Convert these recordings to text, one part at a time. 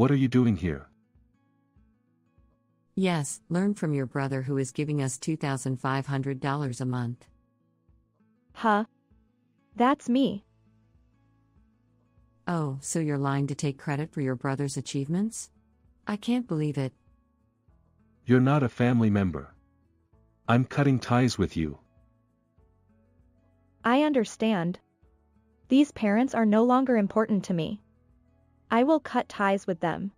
What are you doing here? Yes, learn from your brother who is giving us $2,500 a month. Huh? That's me. Oh, so you're lying to take credit for your brother's achievements? I can't believe it. You're not a family member. I'm cutting ties with you. I understand. These parents are no longer important to me. I will cut ties with them.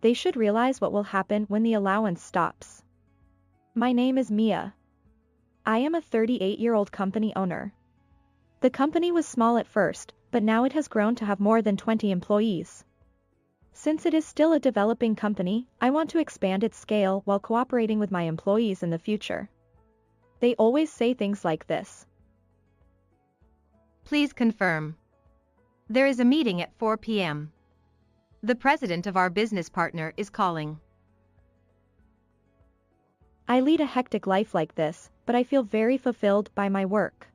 They should realize what will happen when the allowance stops. My name is Mia. I am a 38-year-old company owner. The company was small at first, but now it has grown to have more than 20 employees. Since it is still a developing company, I want to expand its scale while cooperating with my employees in the future. They always say things like this. Please confirm. There is a meeting at 4 p.m. The president of our business partner is calling. I lead a hectic life like this, but I feel very fulfilled by my work.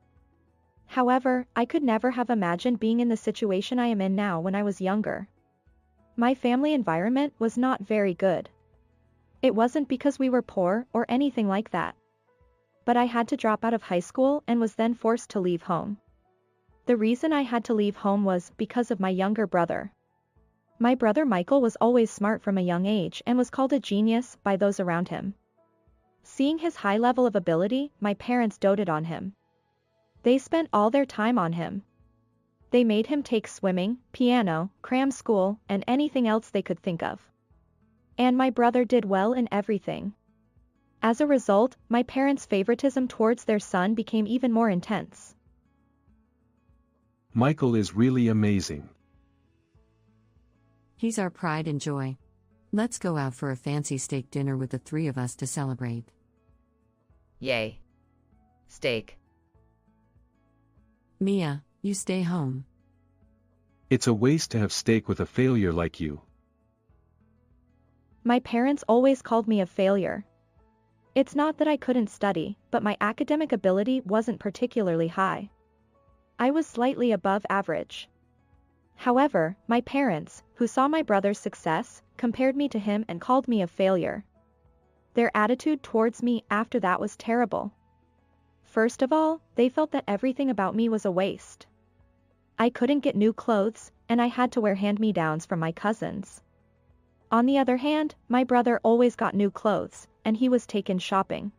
However, I could never have imagined being in the situation I am in now when I was younger. My family environment was not very good. It wasn't because we were poor or anything like that. But I had to drop out of high school and was then forced to leave home. The reason I had to leave home was because of my younger brother. My brother Michael was always smart from a young age and was called a genius by those around him. Seeing his high level of ability, my parents doted on him. They spent all their time on him. They made him take swimming, piano, cram school, and anything else they could think of. And my brother did well in everything. As a result, my parents' favoritism towards their son became even more intense. Michael is really amazing. He's our pride and joy. Let's go out for a fancy steak dinner with the three of us to celebrate. Yay. Steak. Mia, you stay home. It's a waste to have steak with a failure like you. My parents always called me a failure. It's not that I couldn't study, but my academic ability wasn't particularly high. I was slightly above average. However, my parents, who saw my brother's success, compared me to him and called me a failure. Their attitude towards me after that was terrible. First of all, they felt that everything about me was a waste. I couldn't get new clothes, and I had to wear hand-me-downs from my cousins. On the other hand, my brother always got new clothes, and he was taken shopping.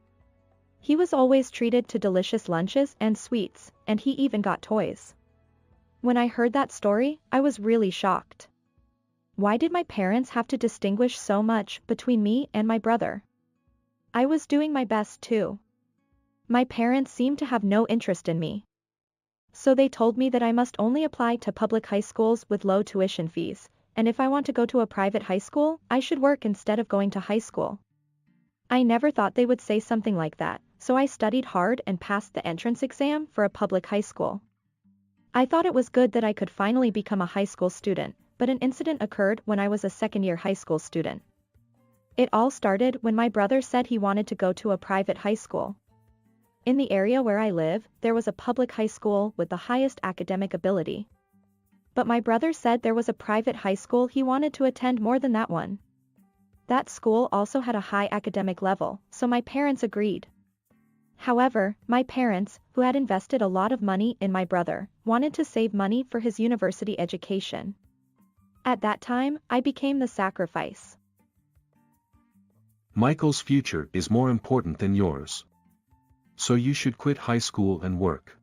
He was always treated to delicious lunches and sweets, and he even got toys. When I heard that story, I was really shocked. Why did my parents have to distinguish so much between me and my brother? I was doing my best too. My parents seemed to have no interest in me. So they told me that I must only apply to public high schools with low tuition fees, and if I want to go to a private high school, I should work instead of going to high school. I never thought they would say something like that, so I studied hard and passed the entrance exam for a public high school. I thought it was good that I could finally become a high school student, but an incident occurred when I was a second-year high school student. It all started when my brother said he wanted to go to a private high school. In the area where I live, there was a public high school with the highest academic ability. But my brother said there was a private high school he wanted to attend more than that one. That school also had a high academic level, so my parents agreed. However, my parents, who had invested a lot of money in my brother, wanted to save money for his university education. At that time, I became the sacrifice. Michael's future is more important than yours. So you should quit high school and work.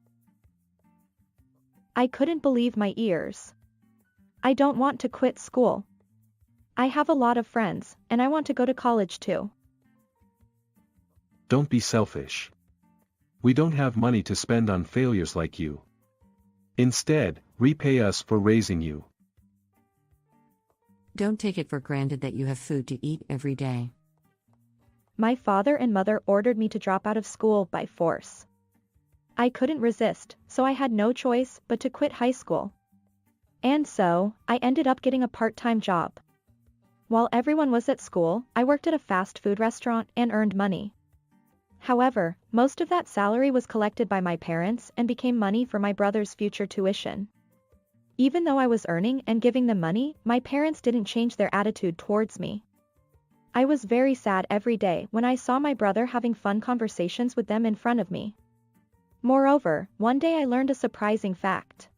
I couldn't believe my ears. I don't want to quit school. I have a lot of friends, and I want to go to college too. Don't be selfish. We don't have money to spend on failures like you. Instead, repay us for raising you. Don't take it for granted that you have food to eat every day. My father and mother ordered me to drop out of school by force. I couldn't resist, so I had no choice but to quit high school. And so, I ended up getting a part-time job. While everyone was at school, I worked at a fast food restaurant and earned money. However, most of that salary was collected by my parents and became money for my brother's future tuition. Even though I was earning and giving them money, my parents didn't change their attitude towards me. I was very sad every day when I saw my brother having fun conversations with them in front of me. Moreover, one day I learned a surprising fact.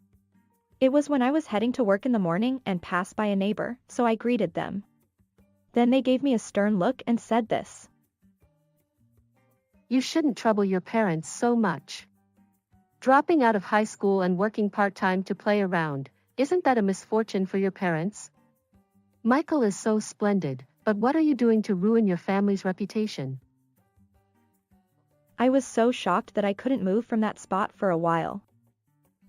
It was when I was heading to work in the morning and passed by a neighbor, so I greeted them. Then they gave me a stern look and said this. You shouldn't trouble your parents so much. Dropping out of high school and working part-time to play around, isn't that a misfortune for your parents? Michael is so splendid, but what are you doing to ruin your family's reputation? I was so shocked that I couldn't move from that spot for a while.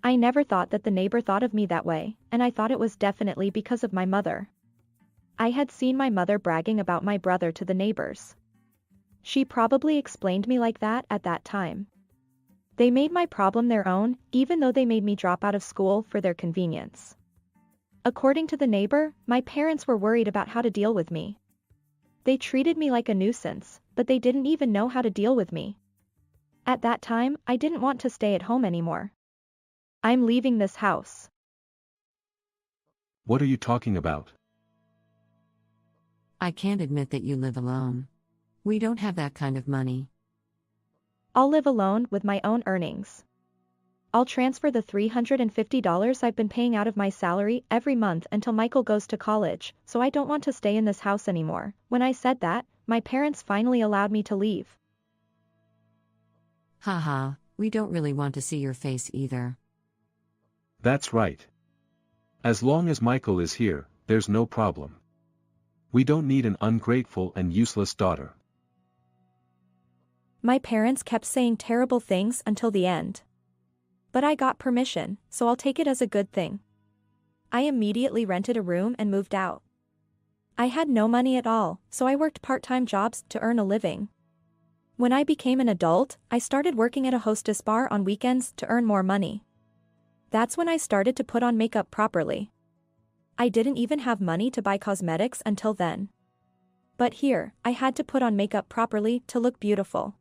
I never thought that the neighbor thought of me that way, and I thought it was definitely because of my mother. I had seen my mother bragging about my brother to the neighbors. She probably explained me like that at that time. They made my problem their own, even though they made me drop out of school for their convenience. According to the neighbor, my parents were worried about how to deal with me. They treated me like a nuisance, but they didn't even know how to deal with me. At that time, I didn't want to stay at home anymore. I'm leaving this house. What are you talking about? I can't admit that you live alone. We don't have that kind of money. I'll live alone with my own earnings. I'll transfer the $350 I've been paying out of my salary every month until Michael goes to college, so I don't want to stay in this house anymore. When I said that, my parents finally allowed me to leave. Haha, we don't really want to see your face either. That's right. As long as Michael is here, there's no problem. We don't need an ungrateful and useless daughter. My parents kept saying terrible things until the end. But I got permission, so I'll take it as a good thing. I immediately rented a room and moved out. I had no money at all, so I worked part-time jobs to earn a living. When I became an adult, I started working at a hostess bar on weekends to earn more money. That's when I started to put on makeup properly. I didn't even have money to buy cosmetics until then. But here, I had to put on makeup properly to look beautiful.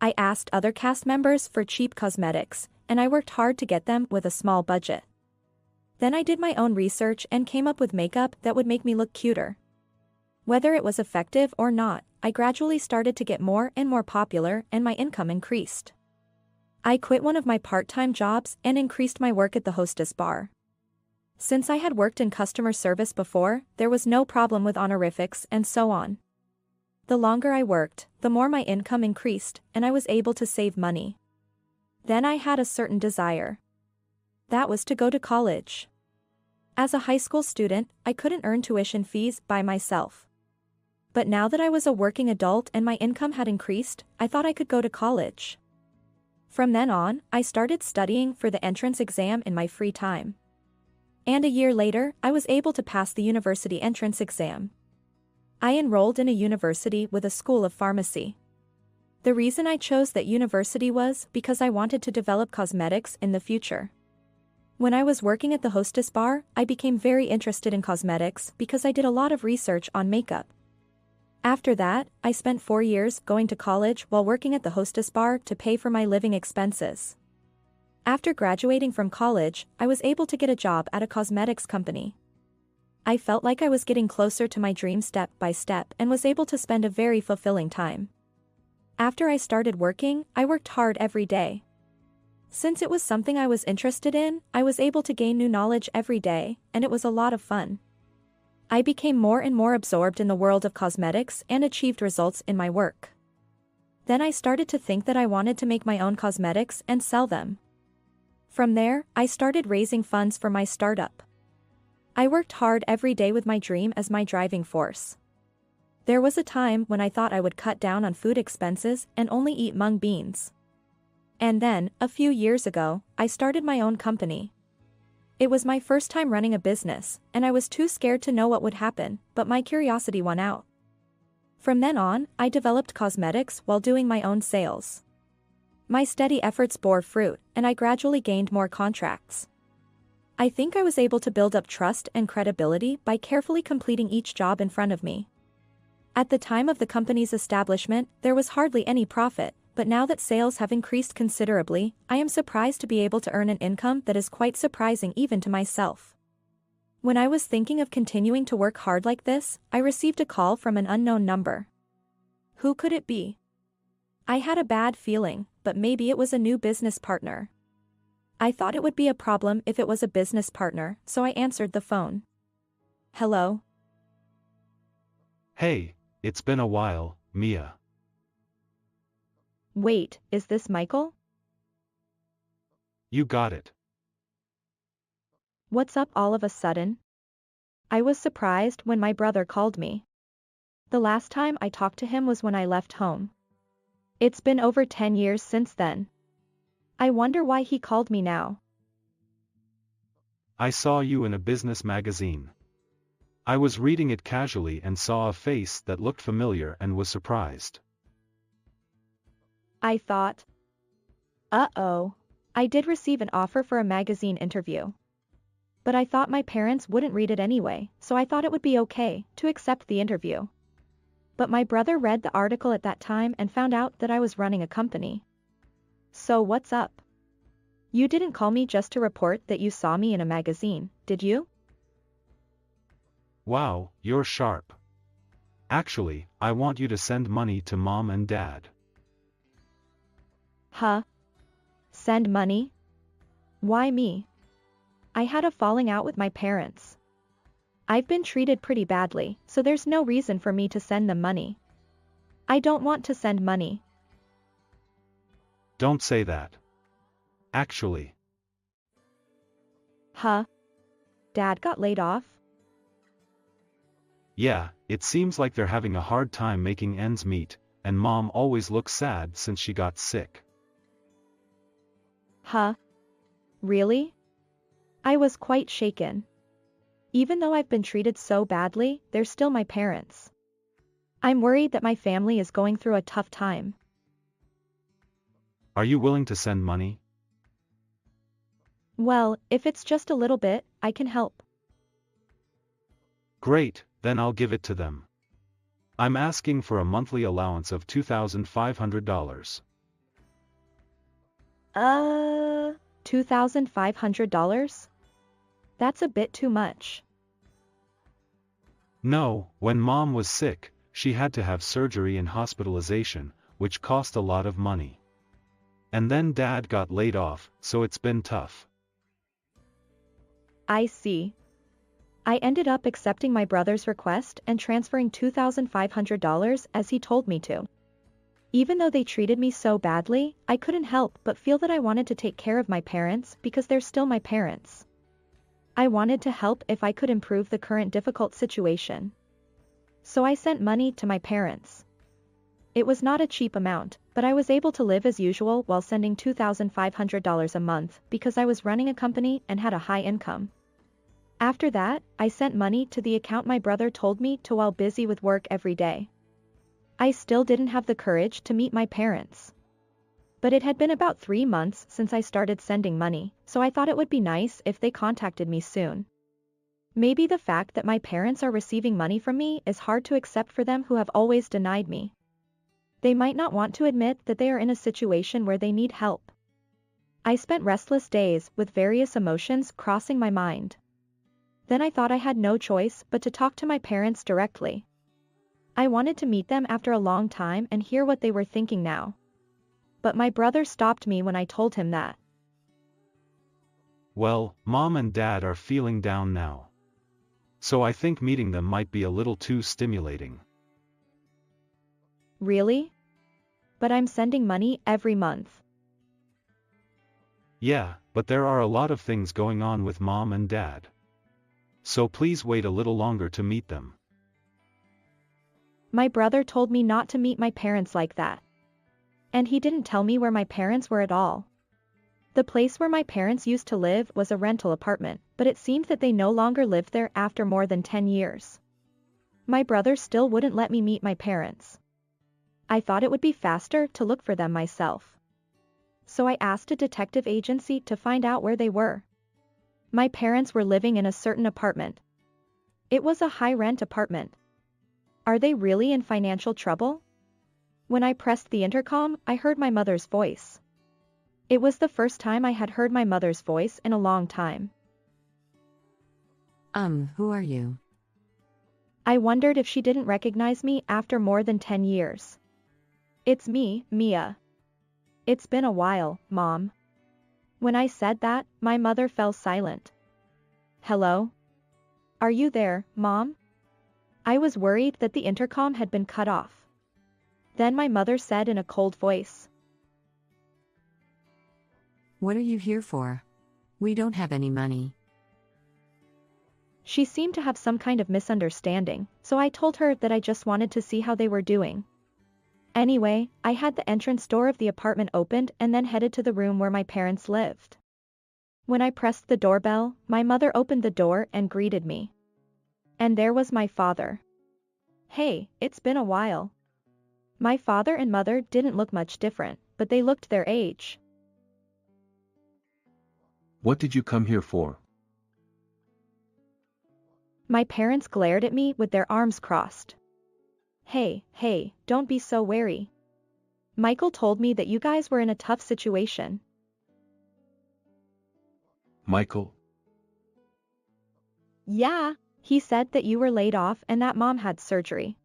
I asked other cast members for cheap cosmetics, and I worked hard to get them with a small budget. Then I did my own research and came up with makeup that would make me look cuter. Whether it was effective or not, I gradually started to get more and more popular and my income increased. I quit one of my part-time jobs and increased my work at the hostess bar. Since I had worked in customer service before, there was no problem with honorifics and so on. The longer I worked, the more my income increased and I was able to save money. Then I had a certain desire. That was to go to college. As a high school student, I couldn't earn tuition fees by myself. But now that I was a working adult and my income had increased, I thought I could go to college. From then on, I started studying for the entrance exam in my free time. And a year later, I was able to pass the university entrance exam. I enrolled in a university with a school of pharmacy. The reason I chose that university was because I wanted to develop cosmetics in the future. When I was working at the hostess bar, I became very interested in cosmetics because I did a lot of research on makeup. After that, I spent 4 years going to college while working at the hostess bar to pay for my living expenses. After graduating from college, I was able to get a job at a cosmetics company. I felt like I was getting closer to my dream step by step and was able to spend a very fulfilling time. After I started working, I worked hard every day. Since it was something I was interested in, I was able to gain new knowledge every day, and it was a lot of fun. I became more and more absorbed in the world of cosmetics and achieved results in my work. Then I started to think that I wanted to make my own cosmetics and sell them. From there, I started raising funds for my startup. I worked hard every day with my dream as my driving force. There was a time when I thought I would cut down on food expenses and only eat mung beans. And then, a few years ago, I started my own company. It was my first time running a business, and I was too scared to know what would happen, but my curiosity won out. From then on, I developed cosmetics while doing my own sales. My steady efforts bore fruit, and I gradually gained more contracts. I think I was able to build up trust and credibility by carefully completing each job in front of me. At the time of the company's establishment, there was hardly any profit, but now that sales have increased considerably, I am surprised to be able to earn an income that is quite surprising even to myself. When I was thinking of continuing to work hard like this, I received a call from an unknown number. Who could it be? I had a bad feeling, but maybe it was a new business partner. I thought it would be a problem if it was a business partner, so I answered the phone. Hello? Hey, it's been a while, Mia. Wait, is this Michael? You got it. What's up all of a sudden? I was surprised when my brother called me. The last time I talked to him was when I left home. It's been over 10 years since then. I wonder why he called me now. I saw you in a business magazine. I was reading it casually and saw a face that looked familiar and was surprised. I thought. Uh-oh. I did receive an offer for a magazine interview. But I thought my parents wouldn't read it anyway, so I thought it would be okay to accept the interview. But my brother read the article at that time and found out that I was running a company. So what's up? You didn't call me just to report that you saw me in a magazine, did you? Wow, you're sharp. Actually, I want you to send money to Mom and Dad. Huh? Send money? Why me? I had a falling out with my parents. I've been treated pretty badly, so there's no reason for me to send them money. I don't want to send money. Don't say that. Actually. Huh? Dad got laid off? Yeah, it seems like they're having a hard time making ends meet, and Mom always looks sad since she got sick. Huh? Really? I was quite shaken. Even though I've been treated so badly, they're still my parents. I'm worried that my family is going through a tough time. Are you willing to send money? Well, if it's just a little bit, I can help. Great, then I'll give it to them. I'm asking for a monthly allowance of $2,500. $2,500? That's a bit too much. No, when Mom was sick, she had to have surgery and hospitalization, which cost a lot of money. And then Dad got laid off, so it's been tough. I see. I ended up accepting my brother's request and transferring $2,500 as he told me to. Even though they treated me so badly, I couldn't help but feel that I wanted to take care of my parents because they're still my parents. I wanted to help if I could improve the current difficult situation. So I sent money to my parents. It was not a cheap amount, but I was able to live as usual while sending $2,500 a month because I was running a company and had a high income. After that, I sent money to the account my brother told me to while busy with work every day. I still didn't have the courage to meet my parents. But it had been about 3 months since I started sending money, so I thought it would be nice if they contacted me soon. Maybe the fact that my parents are receiving money from me is hard to accept for them who have always denied me. They might not want to admit that they are in a situation where they need help. I spent restless days with various emotions crossing my mind. Then I thought I had no choice but to talk to my parents directly. I wanted to meet them after a long time and hear what they were thinking now. But my brother stopped me when I told him that. Well, Mom and Dad are feeling down now. So I think meeting them might be a little too stimulating. Really? But I'm sending money every month. Yeah, but there are a lot of things going on with Mom and Dad. So please wait a little longer to meet them. My brother told me not to meet my parents like that. And he didn't tell me where my parents were at all. The place where my parents used to live was a rental apartment, but it seemed that they no longer lived there after more than 10 years. My brother still wouldn't let me meet my parents. I thought it would be faster to look for them myself. So I asked a detective agency to find out where they were. My parents were living in a certain apartment. It was a high-rent apartment. Are they really in financial trouble? When I pressed the intercom, I heard my mother's voice. It was the first time I had heard my mother's voice in a long time. Who are you? I wondered if she didn't recognize me after more than 10 years. It's me, Mia. It's been a while, Mom. When I said that, my mother fell silent. Hello? Are you there, Mom? I was worried that the intercom had been cut off. Then my mother said in a cold voice, What are you here for? We don't have any money. She seemed to have some kind of misunderstanding, so I told her that I just wanted to see how they were doing. Anyway, I had the entrance door of the apartment opened and then headed to the room where my parents lived. When I pressed the doorbell, my mother opened the door and greeted me. And there was my father. Hey, it's been a while. My father and mother didn't look much different, but they looked their age. What did you come here for? My parents glared at me with their arms crossed. Hey, don't be so wary. Michael told me that you guys were in a tough situation. Michael? Yeah, he said that you were laid off and that Mom had surgery.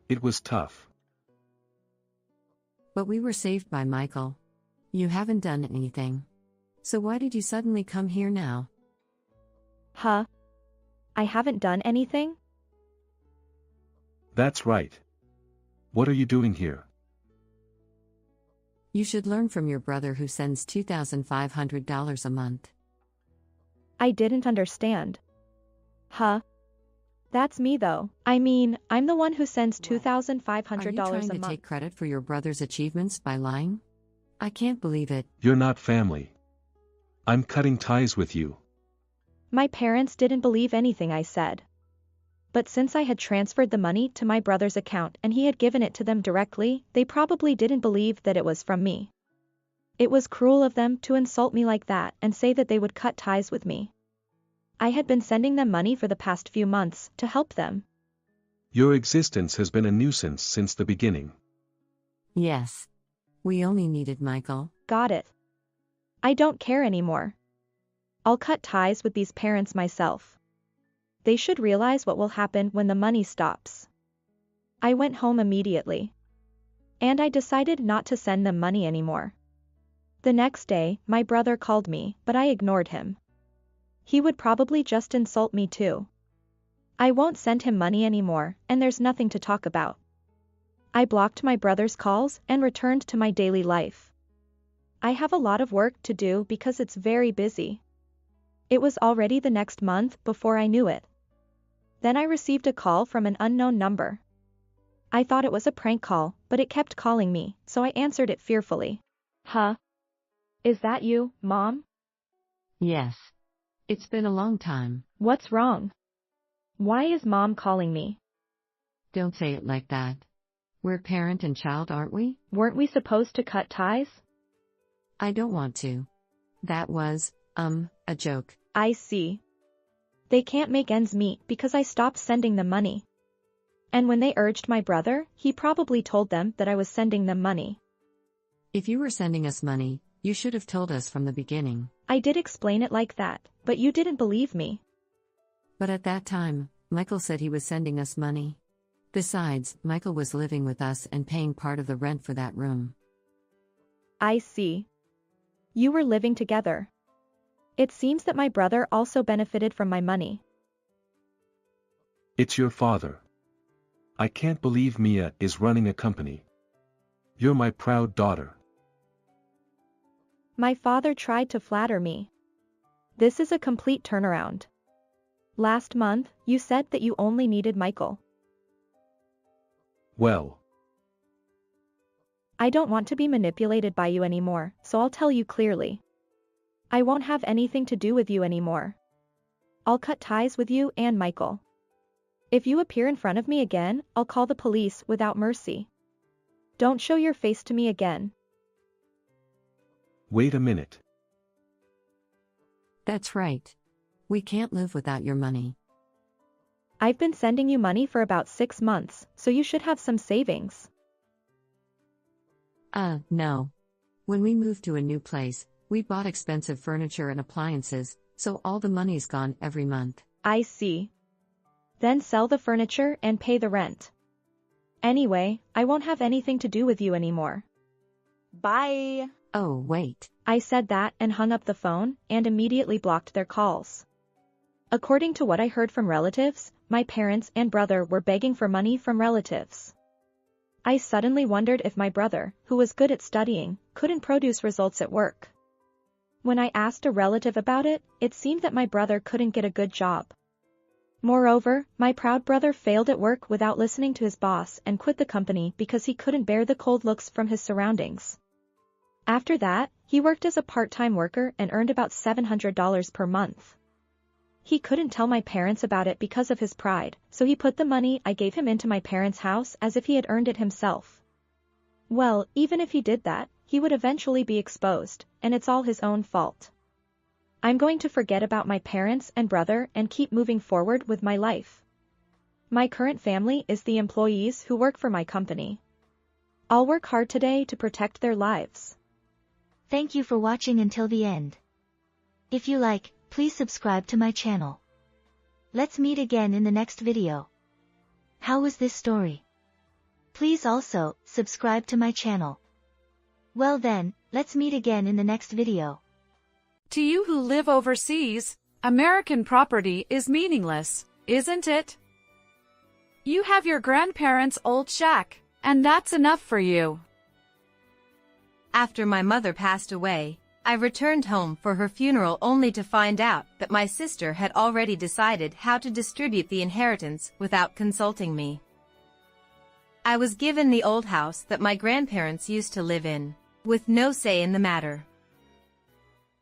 It was tough. But we were saved by Michael. You haven't done anything. So why did you suddenly come here now? Huh? I haven't done anything? That's right. What are you doing here? You should learn from your brother who sends $2,500 a month. I didn't understand. Huh? That's me though. I mean, I'm the one who sends $2,500 Are you trying a to month. take credit for your brother's achievements by lying? I can't believe it. You're not family. I'm cutting ties with you. My parents didn't believe anything I said. But since I had transferred the money to my brother's account and he had given it to them directly, they probably didn't believe that it was from me. It was cruel of them to insult me like that and say that they would cut ties with me. I had been sending them money for the past few months to help them. Your existence has been a nuisance since the beginning. Yes. We only needed Michael. Got it. I don't care anymore. I'll cut ties with these parents myself. They should realize what will happen when the money stops. I went home immediately. And I decided not to send them money anymore. The next day, my brother called me, but I ignored him. He would probably just insult me too. I won't send him money anymore, and there's nothing to talk about. I blocked my brother's calls and returned to my daily life. I have a lot of work to do because it's very busy. It was already the next month before I knew it. Then I received a call from an unknown number. I thought it was a prank call, but it kept calling me, so I answered it fearfully. Huh? Is that you, Mom? Yes. It's been a long time. What's wrong? Why is Mom calling me? Don't say it like that. We're parent and child, aren't we? Weren't we supposed to cut ties? I don't want to. That was, a joke. I see. They can't make ends meet because I stopped sending them money. And when they urged my brother, he probably told them that I was sending them money. If you were sending us money, you should have told us from the beginning. I did explain it like that, but you didn't believe me. But at that time, Michael said he was sending us money. Besides, Michael was living with us and paying part of the rent for that room. I see. You were living together. It seems that my brother also benefited from my money. It's your father. I can't believe Mia is running a company. You're my proud daughter. My father tried to flatter me. This is a complete turnaround. Last month, you said that you only needed Michael. Well, I don't want to be manipulated by you anymore, so I'll tell you clearly. I won't have anything to do with you anymore. I'll cut ties with you and Michael. If you appear in front of me again, I'll call the police without mercy. Don't show your face to me again. wait a minute. That's right. We can't live without your money. I've been sending you money for about 6 months, so you should have some savings. No. When we moved to a new place, we bought expensive furniture and appliances, so all the money's gone every month. I see. Then sell the furniture and pay the rent. Anyway, I won't have anything to do with you anymore. Bye. Oh, wait. I said that and hung up the phone and immediately blocked their calls. According to what I heard from relatives, my parents and brother were begging for money from relatives. I suddenly wondered if my brother, who was good at studying, couldn't produce results at work. When I asked a relative about it, it seemed that my brother couldn't get a good job. Moreover, my proud brother failed at work without listening to his boss and quit the company because he couldn't bear the cold looks from his surroundings. After that, he worked as a part-time worker and earned about $700 per month. He couldn't tell my parents about it because of his pride, so he put the money I gave him into my parents' house as if he had earned it himself. Well, even if he did that, he would eventually be exposed, and it's all his own fault. I'm going to forget about my parents and brother and keep moving forward with my life. My current family is the employees who work for my company. I'll work hard today to protect their lives. Thank you for watching until the end. If you like, please subscribe to my channel. Let's meet again in the next video. How was this story? Please also, subscribe to my channel. Well then, let's meet again in the next video. To you who live overseas, American property is meaningless, isn't it? You have your grandparents' old shack, and that's enough for you. After my mother passed away, I returned home for her funeral only to find out that my sister had already decided how to distribute the inheritance without consulting me. I was given the old house that my grandparents used to live in, with no say in the matter.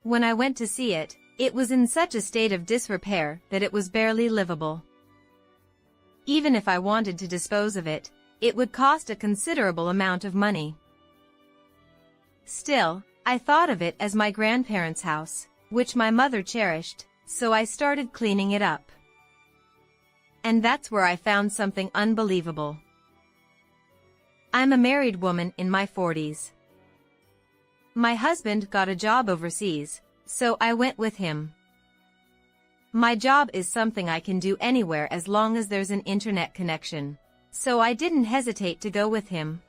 When I went to see it, it was in such a state of disrepair that it was barely livable. Even if I wanted to dispose of it, it would cost a considerable amount of money. Still, I thought of it as my grandparents' house, which my mother cherished, so I started cleaning it up. And that's where I found something unbelievable. I'm a married woman in my 40s. My husband got a job overseas, so I went with him. My job is something I can do anywhere as long as there's an internet connection, so I didn't hesitate to go with him.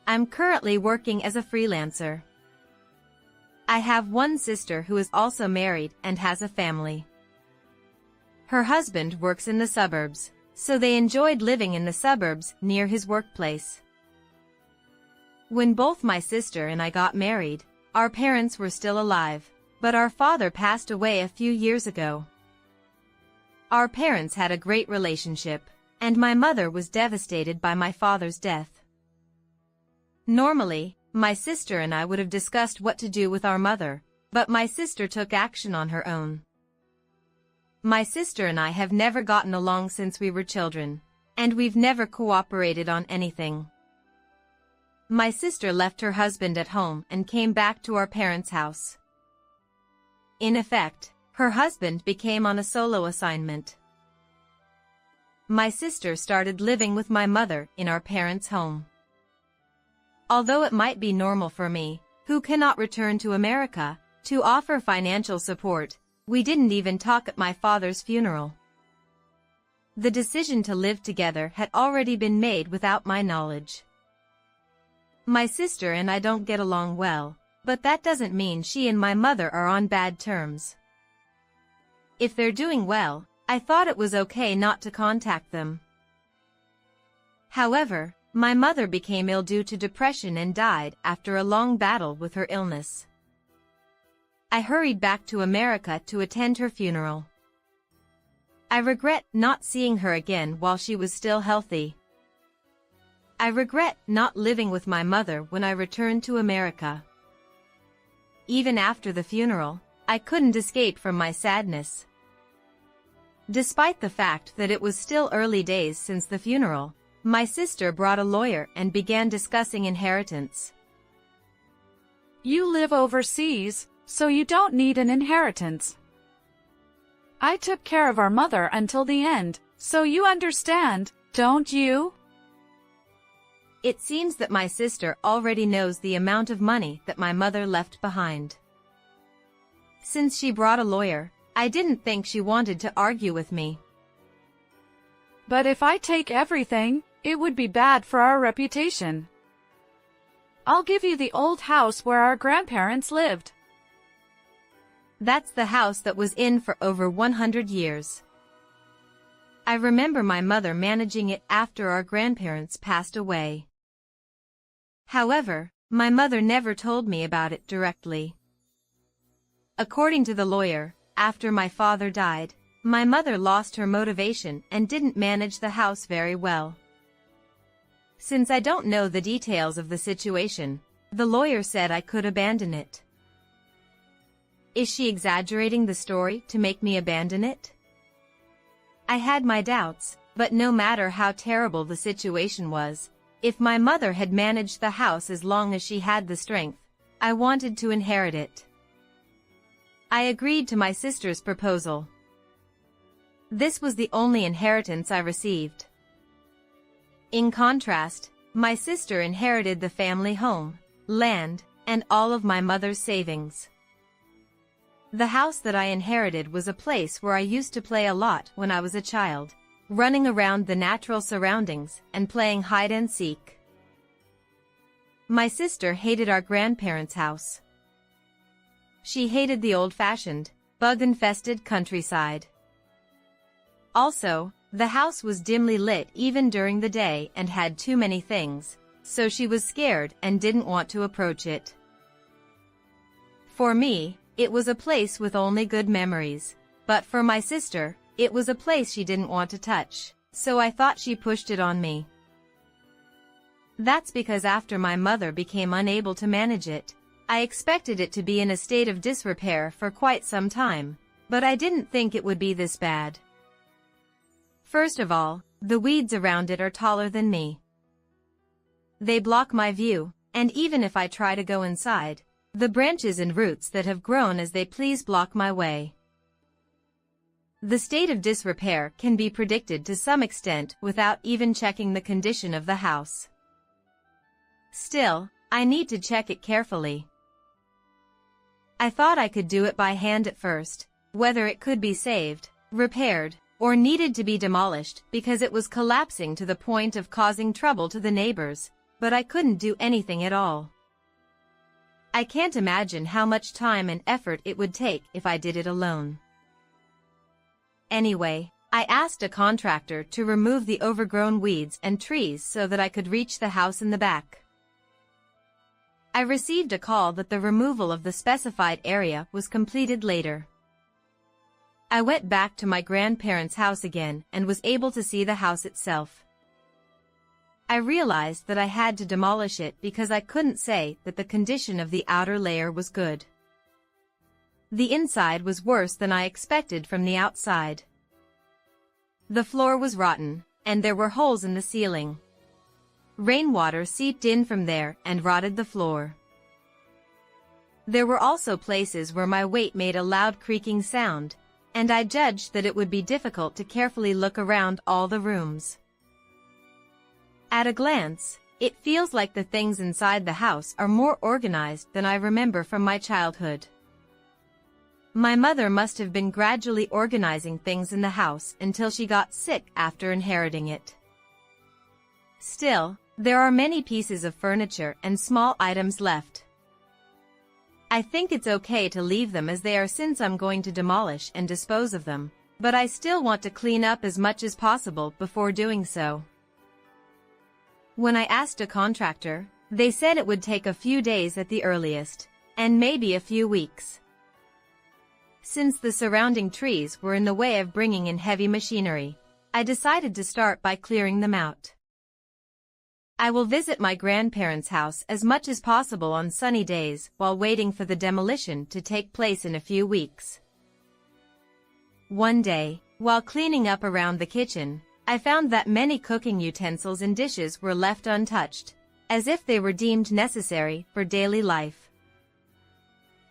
I'm currently working as a freelancer. I have one sister who is also married and has a family. Her husband works in the suburbs, so they enjoyed living in the suburbs near his workplace. When both my sister and I got married, our parents were still alive, but our father passed away a few years ago. Our parents had a great relationship, and my mother was devastated by my father's death. Normally, my sister and I would have discussed what to do with our mother, but my sister took action on her own. My sister and I have never gotten along since we were children, and we've never cooperated on anything. My sister left her husband at home and came back to our parents' house. In effect, her husband became on a solo assignment. My sister started living with my mother in our parents' home. Although it might be normal for me, who cannot return to America, to offer financial support, we didn't even talk at my father's funeral. The decision to live together had already been made without my knowledge. My sister and I don't get along well, but that doesn't mean she and my mother are on bad terms. If they're doing well, I thought it was okay not to contact them. However, my mother became ill due to depression and died after a long battle with her illness. I hurried back to America to attend her funeral. I regret not seeing her again while she was still healthy. I regret not living with my mother when I returned to America. Even after the funeral, I couldn't escape from my sadness. Despite the fact that it was still early days since the funeral, my sister brought a lawyer and began discussing inheritance. You live overseas, so you don't need an inheritance. I took care of our mother until the end, so you understand, don't you? It seems that my sister already knows the amount of money that my mother left behind. Since she brought a lawyer, I didn't think she wanted to argue with me. But if I take everything, it would be bad for our reputation. I'll give you the old house where our grandparents lived. That's the house that was in for over 100 years. I remember my mother managing it after our grandparents passed away. However, my mother never told me about it directly. According to the lawyer, after my father died, my mother lost her motivation and didn't manage the house very well. Since I don't know the details of the situation, the lawyer said I could abandon it. Is she exaggerating the story to make me abandon it? I had my doubts, but no matter how terrible the situation was, if my mother had managed the house as long as she had the strength, I wanted to inherit it. I agreed to my sister's proposal. This was the only inheritance I received. In contrast, my sister inherited the family home, land, and all of my mother's savings. The house that I inherited was a place where I used to play a lot when I was a child, running around the natural surroundings and playing hide and seek. My sister hated our grandparents' house. She hated the old-fashioned, bug-infested countryside. Also, the house was dimly lit even during the day and had too many things, so she was scared and didn't want to approach it. For me, it was a place with only good memories, but for my sister, it was a place she didn't want to touch, so I thought she pushed it on me. That's because after my mother became unable to manage it, I expected it to be in a state of disrepair for quite some time, but I didn't think it would be this bad. First of all, the weeds around it are taller than me. They block my view, and even if I try to go inside, the branches and roots that have grown as they please block my way. The state of disrepair can be predicted to some extent without even checking the condition of the house. Still, I need to check it carefully. I thought I could do it by hand at first, whether it could be saved, repaired, or needed to be demolished because it was collapsing to the point of causing trouble to the neighbors, but I couldn't do anything at all. I can't imagine how much time and effort it would take if I did it alone. Anyway, I asked a contractor to remove the overgrown weeds and trees so that I could reach the house in the back. I received a call that the removal of the specified area was completed later. I went back to my grandparents' house again and was able to see the house itself. I realized that I had to demolish it because I couldn't say that the condition of the outer layer was good. The inside was worse than I expected from the outside. The floor was rotten, and there were holes in the ceiling. Rainwater seeped in from there and rotted the floor. There were also places where my weight made a loud creaking sound, and I judged that it would be difficult to carefully look around all the rooms. At a glance, it feels like the things inside the house are more organized than I remember from my childhood. My mother must have been gradually organizing things in the house until she got sick after inheriting it. Still, there are many pieces of furniture and small items left. I think it's okay to leave them as they are since I'm going to demolish and dispose of them, but I still want to clean up as much as possible before doing so. When I asked a contractor, they said it would take a few days at the earliest, and maybe a few weeks. Since the surrounding trees were in the way of bringing in heavy machinery, I decided to start by clearing them out. I will visit my grandparents' house as much as possible on sunny days while waiting for the demolition to take place in a few weeks. One day, while cleaning up around the kitchen, I found that many cooking utensils and dishes were left untouched, as if they were deemed necessary for daily life.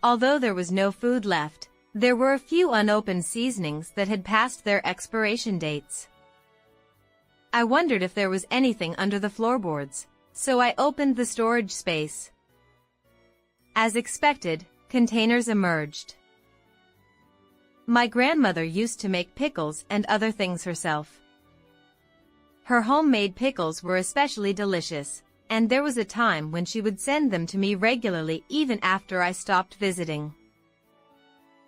Although there was no food left, There were a few unopened seasonings that had passed their expiration dates. I wondered if there was anything under the floorboards, so I opened the storage space. As expected, containers emerged. My grandmother used to make pickles and other things herself. Her homemade pickles were especially delicious, and there was a time when she would send them to me regularly even after I stopped visiting.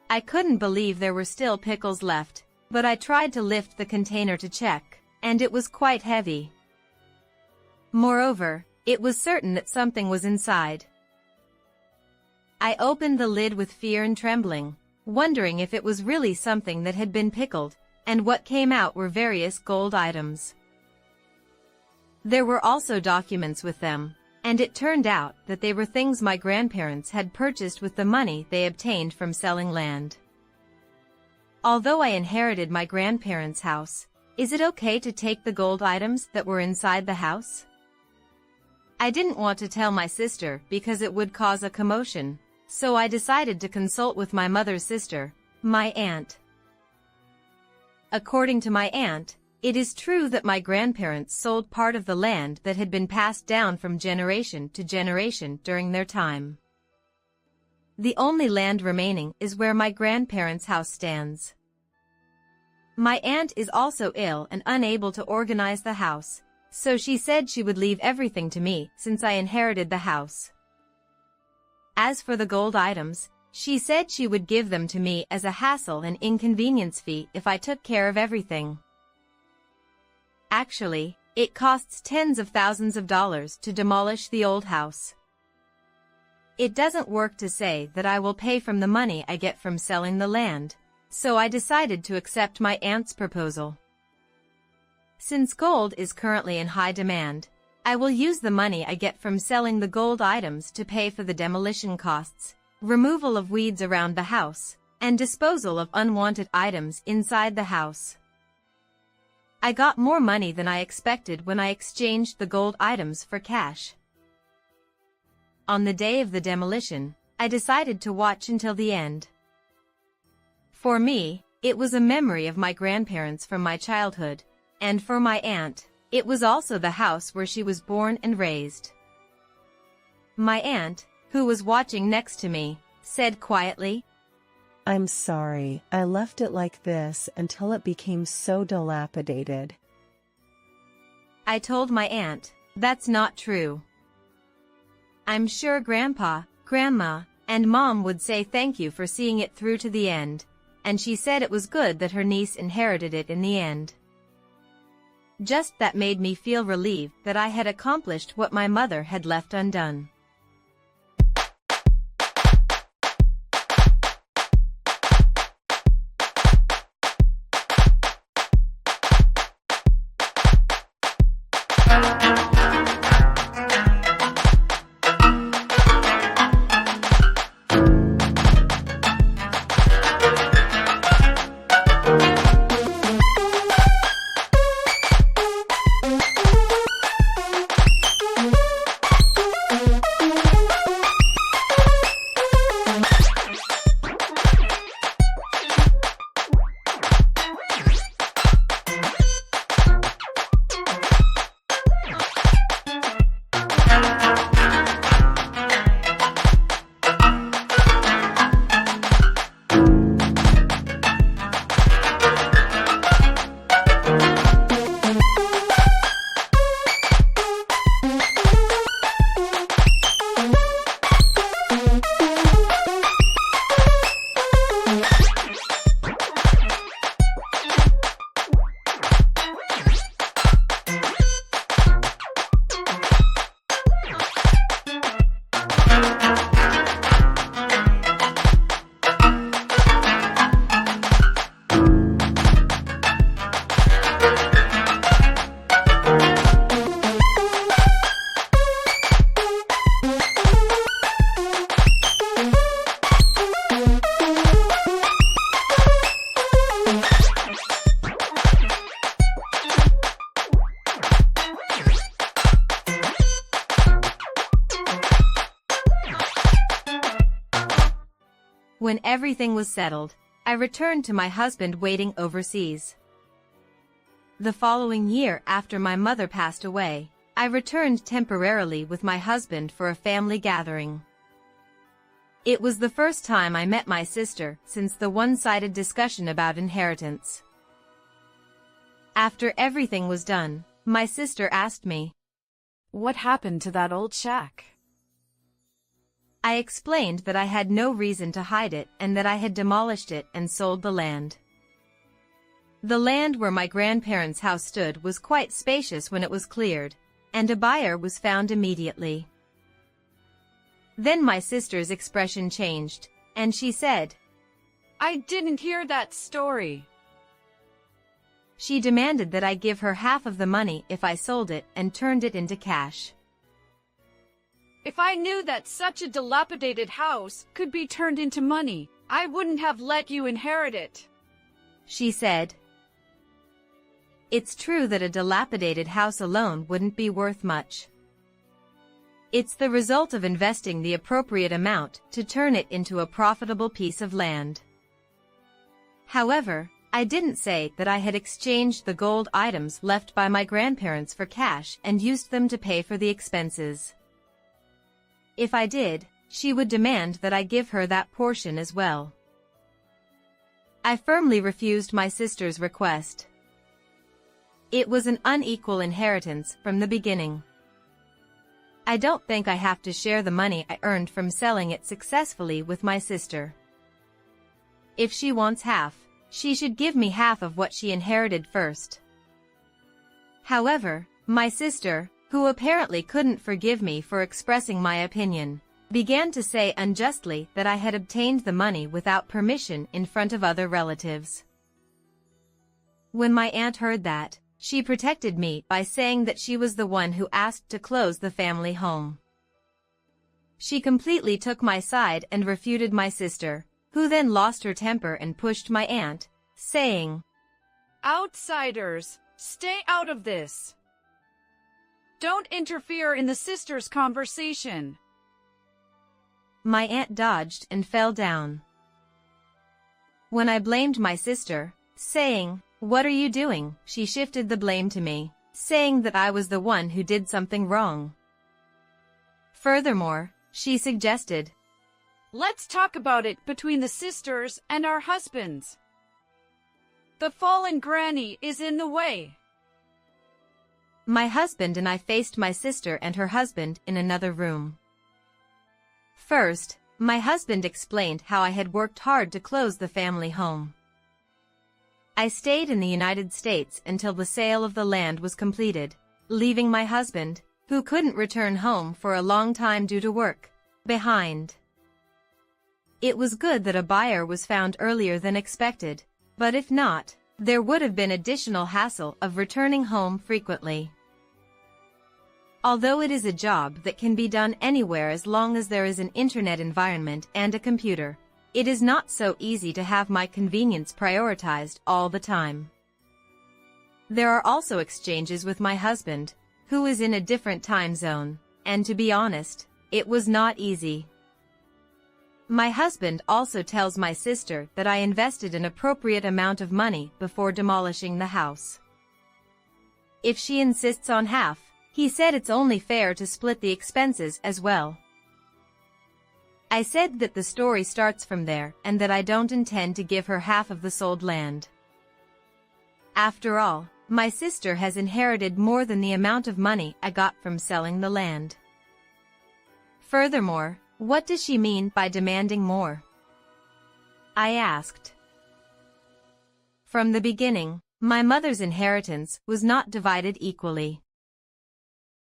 I couldn't believe there were still pickles left, but I tried to lift the container to check, and it was quite heavy. Moreover, it was certain that something was inside. I opened the lid with fear and trembling, wondering if it was really something that had been pickled, and what came out were various gold items. There were also documents with them, and it turned out that they were things my grandparents had purchased with the money they obtained from selling land. Although I inherited my grandparents' house, is it okay to take the gold items that were inside the house? I didn't want to tell my sister because it would cause a commotion, so I decided to consult with my mother's sister, my aunt. According to my aunt, it is true that my grandparents sold part of the land that had been passed down from generation to generation during their time. The only land remaining is where my grandparents' house stands. My aunt is also ill and unable to organize the house, so she said she would leave everything to me since I inherited the house. As for the gold items, she said she would give them to me as a hassle and inconvenience fee if I took care of everything. Actually, it costs tens of thousands of dollars to demolish the old house. It doesn't work to say that I will pay from the money I get from selling the land, so I decided to accept my aunt's proposal. Since gold is currently in high demand, I will use the money I get from selling the gold items to pay for the demolition costs, removal of weeds around the house, and disposal of unwanted items inside the house. I got more money than I expected when I exchanged the gold items for cash. On the day of the demolition, I decided to watch until the end. For me, it was a memory of my grandparents from my childhood, and for my aunt, it was also the house where she was born and raised. My aunt, who was watching next to me, said quietly, "I'm sorry, I left it like this until it became so dilapidated." I told my aunt, "That's not true. I'm sure Grandpa, Grandma, and Mom would say thank you for seeing it through to the end," and she said it was good that her niece inherited it in the end. Just that made me feel relieved that I had accomplished what my mother had left undone. When everything was settled, I returned to my husband waiting overseas. The following year after my mother passed away, I returned temporarily with my husband for a family gathering. It was the first time I met my sister since the one-sided discussion about inheritance. After everything was done, my sister asked me, "What happened to that old shack?" I explained that I had no reason to hide it and that I had demolished it and sold the land. The land where my grandparents' house stood was quite spacious when it was cleared, and a buyer was found immediately. Then my sister's expression changed, and she said, "I didn't hear that story." She demanded that I give her half of the money if I sold it and turned it into cash. "If I knew that such a dilapidated house could be turned into money, I wouldn't have let you inherit it," she said. It's true that a dilapidated house alone wouldn't be worth much. It's the result of investing the appropriate amount to turn it into a profitable piece of land. However, I didn't say that I had exchanged the gold items left by my grandparents for cash and used them to pay for the expenses. If I did, she would demand that I give her that portion as well. I firmly refused my sister's request. It was an unequal inheritance from the beginning. I don't think I have to share the money I earned from selling it successfully with my sister. If she wants half, she should give me half of what she inherited first. However, my sister, who apparently couldn't forgive me for expressing my opinion, began to say unjustly that I had obtained the money without permission in front of other relatives. When my aunt heard that, she protected me by saying that she was the one who asked to close the family home. She completely took my side and refuted my sister, who then lost her temper and pushed my aunt, saying, "Outsiders, stay out of this. Don't interfere in the sisters' conversation." My aunt dodged and fell down. When I blamed my sister, saying, "What are you doing?" she shifted the blame to me, saying that I was the one who did something wrong. Furthermore, she suggested, "Let's talk about it between the sisters and our husbands. The fallen granny is in the way." My husband and I faced my sister and her husband in another room. First, my husband explained how I had worked hard to close the family home. I stayed in the United States until the sale of the land was completed, leaving my husband, who couldn't return home for a long time due to work, behind. It was good that a buyer was found earlier than expected, but if not, there would have been additional hassle of returning home frequently. Although it is a job that can be done anywhere as long as there is an internet environment and a computer, it is not so easy to have my convenience prioritized all the time. There are also exchanges with my husband, who is in a different time zone, and to be honest, it was not easy. My husband also tells my sister that I invested an appropriate amount of money before demolishing the house. If she insists on half, he said it's only fair to split the expenses as well. I said that the story starts from there and that I don't intend to give her half of the sold land. After all, my sister has inherited more than the amount of money I got from selling the land. Furthermore, what does she mean by demanding more? I asked. From the beginning, my mother's inheritance was not divided equally.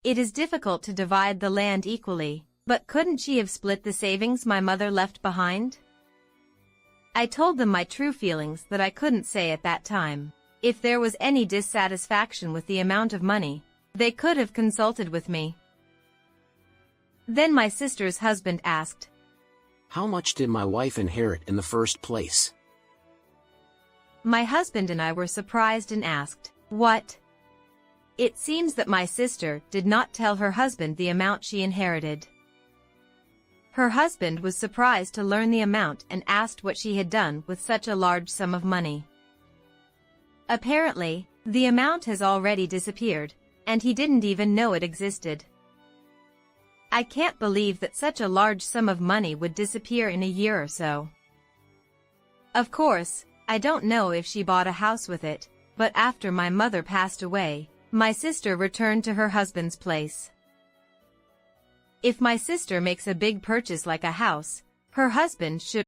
It is difficult to divide the land equally, but couldn't she have split the savings my mother left behind? I told them my true feelings that I couldn't say at that time. If there was any dissatisfaction with the amount of money, they could have consulted with me. Then my sister's husband asked, "How much did my wife inherit in the first place?" My husband and I were surprised and asked, "What?" It seems that my sister did not tell her husband the amount she inherited. Her husband was surprised to learn the amount and asked what she had done with such a large sum of money. Apparently, the amount has already disappeared, and he didn't even know it existed. I can't believe that such a large sum of money would disappear in a year or so. Of course, I don't know if she bought a house with it, but after my mother passed away, my sister returned to her husband's place. If my sister makes a big purchase like a house, her husband should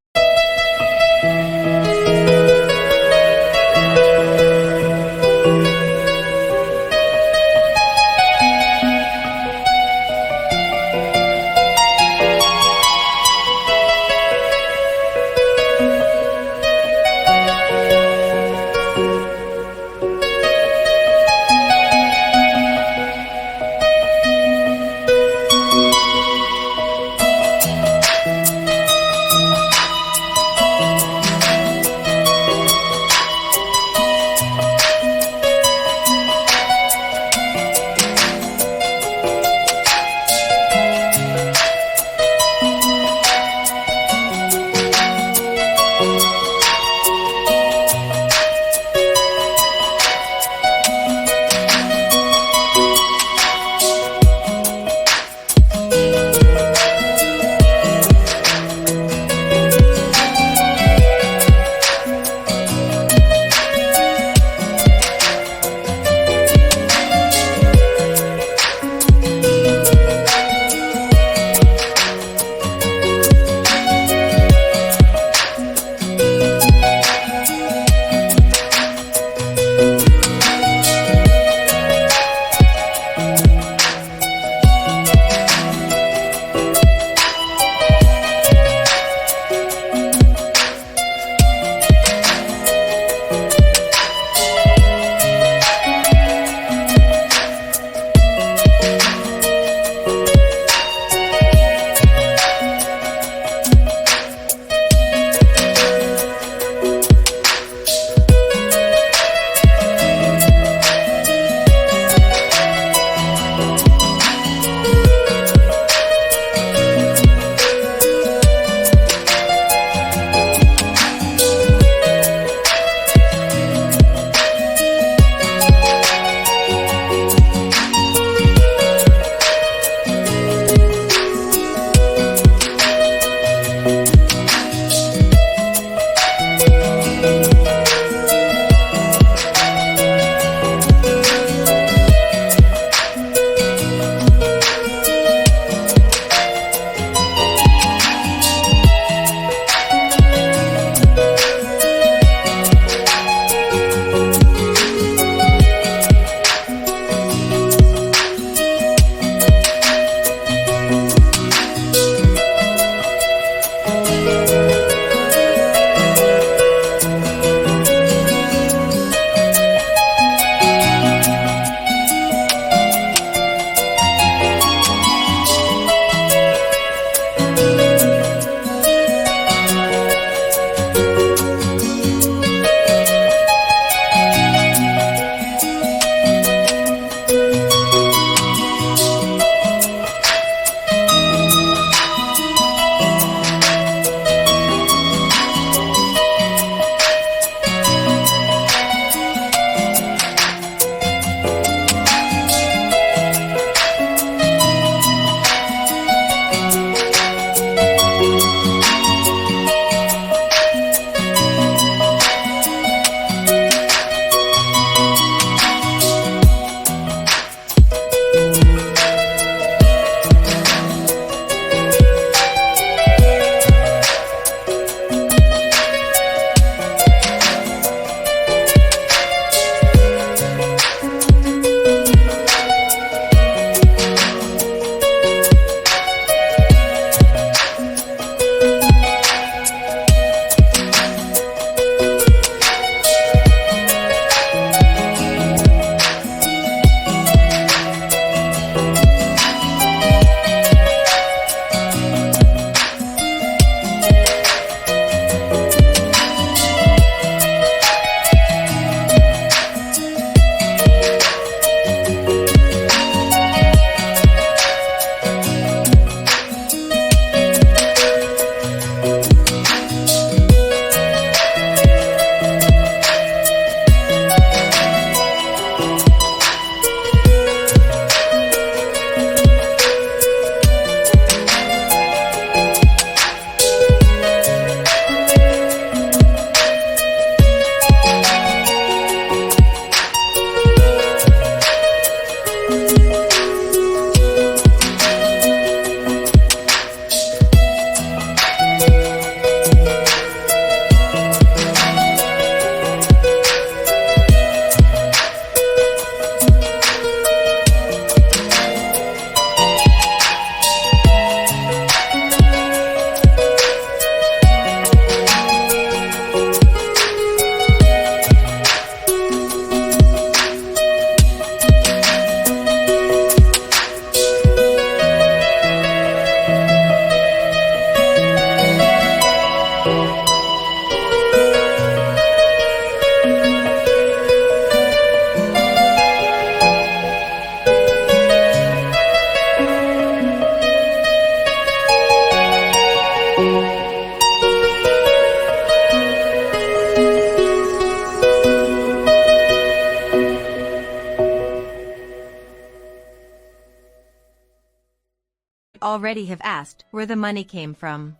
already have asked where the money came from.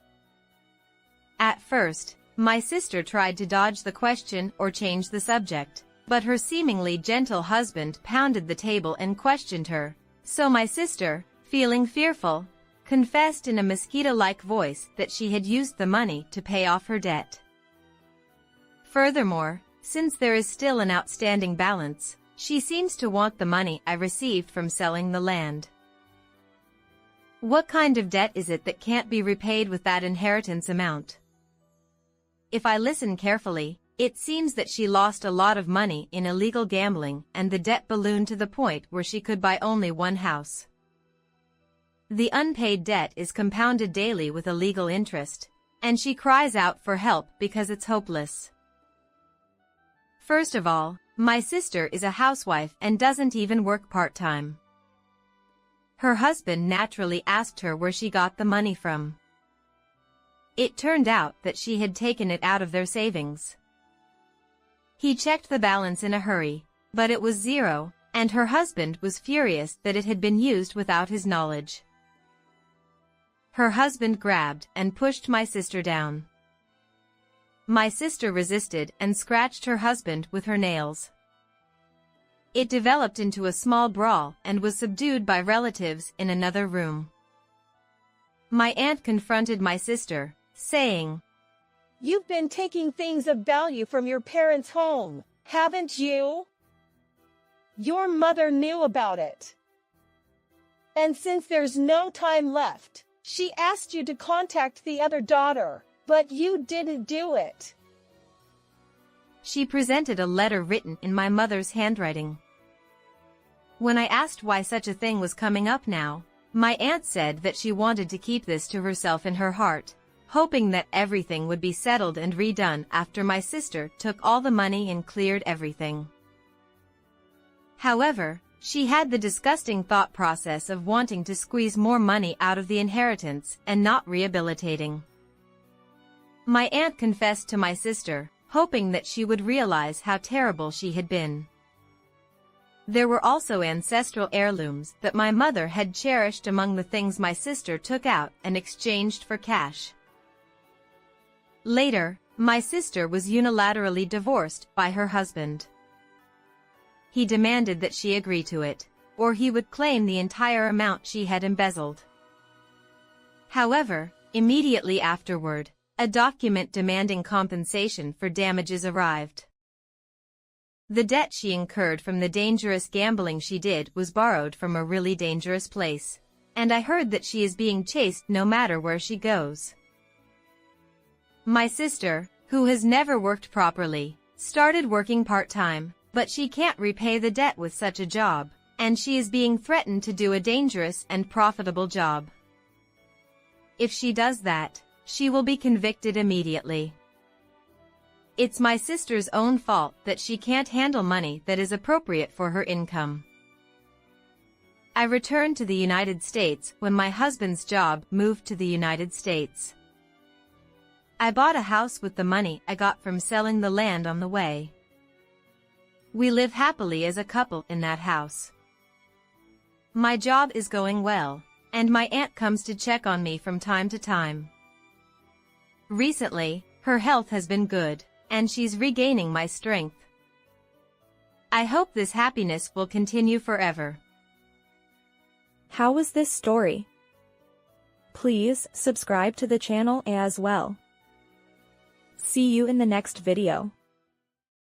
At first, my sister tried to dodge the question or change the subject, but her seemingly gentle husband pounded the table and questioned her, so my sister, feeling fearful, confessed in a mosquito-like voice that she had used the money to pay off her debt. Furthermore, since there is still an outstanding balance, she seems to want the money I received from selling the land. What kind of debt is it that can't be repaid with that inheritance amount? If I listen carefully, it seems that she lost a lot of money in illegal gambling and the debt ballooned to the point where she could buy only one house. The unpaid debt is compounded daily with illegal interest, and she cries out for help because it's hopeless. First of all, my sister is a housewife and doesn't even work part-time. Her husband naturally asked her where she got the money from. It turned out that she had taken it out of their savings. He checked the balance in a hurry, but it was zero, and her husband was furious that it had been used without his knowledge. Her husband grabbed and pushed my sister down. My sister resisted and scratched her husband with her nails. It developed into a small brawl and was subdued by relatives in another room. My aunt confronted my sister, saying, "You've been taking things of value from your parents' home, haven't you? Your mother knew about it. And since there's no time left, she asked you to contact the other daughter, but you didn't do it." She presented a letter written in my mother's handwriting. When I asked why such a thing was coming up now, my aunt said that she wanted to keep this to herself in her heart, hoping that everything would be settled and redone after my sister took all the money and cleared everything. However, she had the disgusting thought process of wanting to squeeze more money out of the inheritance and not rehabilitating. My aunt confessed to my sister, hoping that she would realize how terrible she had been. There were also ancestral heirlooms that my mother had cherished among the things my sister took out and exchanged for cash. Later, my sister was unilaterally divorced by her husband. He demanded that she agree to it, or he would claim the entire amount she had embezzled. However, immediately afterward, a document demanding compensation for damages arrived. The debt she incurred from the dangerous gambling she did was borrowed from a really dangerous place, and I heard that she is being chased no matter where she goes. My sister, who has never worked properly, started working part-time, but she can't repay the debt with such a job, and she is being threatened to do a dangerous and profitable job. If she does that, she will be convicted immediately. It's my sister's own fault that she can't handle money that is appropriate for her income. I returned to the United States when my husband's job moved to the United States. I bought a house with the money I got from selling the land on the way. We live happily as a couple in that house. My job is going well, and my aunt comes to check on me from time to time. Recently, her health has been good, and she's regaining my strength. I hope this happiness will continue forever. How was this story? Please subscribe to the channel as well. See you in the next video.